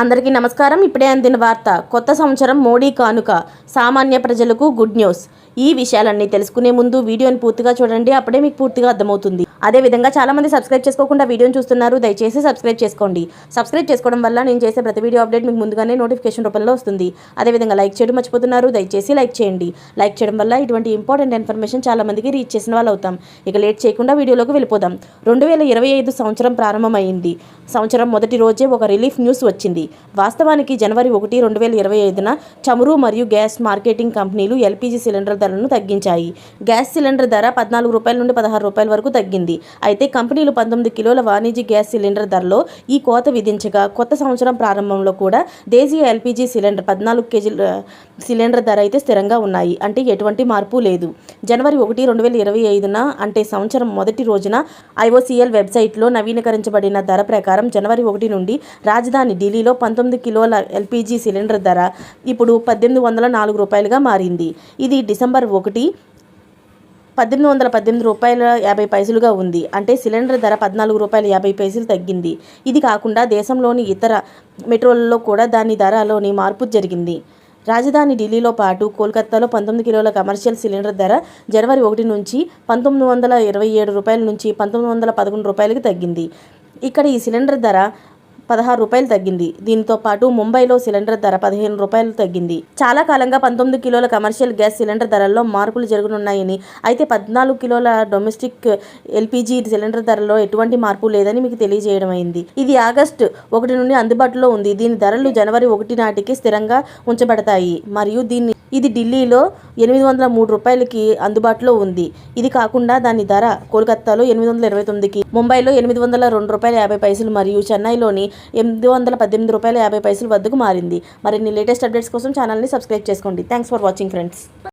అందరికీ నమస్కారం. ఇప్పుడే అందిన వార్త. కొత్త సంవత్సరం మోడీ కానుక, సామాన్య ప్రజలకు గుడ్ న్యూస్. ఈ విషయాలన్నీ తెలుసుకునే ముందు వీడియోని పూర్తిగా చూడండి, అప్పుడే మీకు పూర్తిగా అర్థమవుతుంది. అదేవిధంగా చాలామంది సబ్స్క్రైబ్ చేసుకోకుండా వీడియోని చూస్తున్నారు, దయచేసి సబ్స్క్రైబ్ చేసుకోండి. సబ్స్క్రైబ్ చేసుకోవడం వల్ల నేను చేసే ప్రతి వీడియో అప్డేట్ మీకు ముందుగానే నోటిఫికేషన్ రూపంలో వస్తుంది. అదేవిధంగా లైక్ చేయడం మర్చిపోతున్నారు, దయచేసి లైక్ చేయండి. లైక్ చేయడం వల్ల ఇటువంటి ఇంపార్టెంట్ ఇన్ఫర్మేషన్ చాలామందికి రీచ్ చేసిన వాళ్ళు అవుతాం. ఇక లేట్ చేయకుండా వీడియోలోకి వెళ్ళిపోదాం. 2025 సంవత్సరం ప్రారంభమైంది. సంవత్సరం మొదటి రోజే ఒక రిలీఫ్ న్యూస్ వచ్చింది. వాస్తవానికి జనవరి 1, 2025న చమురు మరియు గ్యాస్ మార్కెటింగ్ కంపెనీలు ఎల్పీజీ సిలిండర్ ధరలను తగ్గించాయి. గ్యాస్ సిలిండర్ ధర 14 రూపాయల నుండి 16 రూపాయల వరకు తగ్గింది. అయితే కంపెనీలు 19 కిలోల వాణిజ్య గ్యాస్ సిలిండర్ ధరలో ఈ కోత విధించగా, కొత్త సంవత్సరం ప్రారంభంలో కూడా దేశీయ ఎల్పీజీ సిలిండర్ 14 కేజీల సిలిండర్ ధర అయితే స్థిరంగా ఉన్నాయి. అంటే ఎటువంటి మార్పు లేదు. జనవరి 1, 2025న అంటే సంవత్సరం మొదటి రోజున ఐఓసీఎల్ వెబ్సైట్లో నవీకరించబడిన ధర ప్రకారం జనవరి 1 నుండి రాజధాని ఢిల్లీలో 19 కిలోల ఎల్పీజీ సిలిండర్ ధర ఇప్పుడు 1804 రూపాయలుగా మారింది. ఇది డిసెంబర్ 1, 1818 రూపాయల 50 పైసలుగా ఉంది. అంటే సిలిండర్ ధర 14 రూపాయల 50 పైసలు తగ్గింది. ఇది కాకుండా దేశంలోని ఇతర మెట్రోలలో కూడా దాని ధరలోని మార్పు జరిగింది. రాజధాని ఢిల్లీలో పాటు కోల్కతాలో 19 కిలోల కమర్షియల్ సిలిండర్ ధర జనవరి 1 నుంచి 1927 రూపాయల నుంచి 1911 రూపాయలకి తగ్గింది. ఇక్కడ ఈ సిలిండర్ ధర 16 రూపాయలు తగ్గింది. దీంతో పాటు ముంబైలో సిలిండర్ ధర 15 రూపాయలు తగ్గింది. చాలా కాలంగా 19 కిలోల కమర్షియల్ గ్యాస్ సిలిండర్ ధరల్లో మార్పులు జరగనున్నాయని, అయితే 14 కిలోల డొమెస్టిక్ ఎల్పీజీ సిలిండర్ ధరలో ఎటువంటి మార్పు లేదని మీకు తెలియజేయడం అయింది. ఇది ఆగస్టు 1 నుండి అందుబాటులో ఉంది. దీని ధరలు జనవరి 1 నాటికి స్థిరంగా ఉంచబడతాయి మరియు ఇది ఢిల్లీలో 803 రూపాయలకి అందుబాటులో ఉంది. ఇది కాకుండా దాని ధర కోల్కతాలో 829కి, ముంబైలో 802 రూపాయల 50 పైసలు మరియు చెన్నైలోని 818 రూపాయల 50 పైసలు వద్దకు మారింది. మరిన్ని లేటెస్ట్ అప్డేట్స్ కోసం ఛానల్ని సబ్స్క్రైబ్ చేసుకోండి. Thanks for watching friends.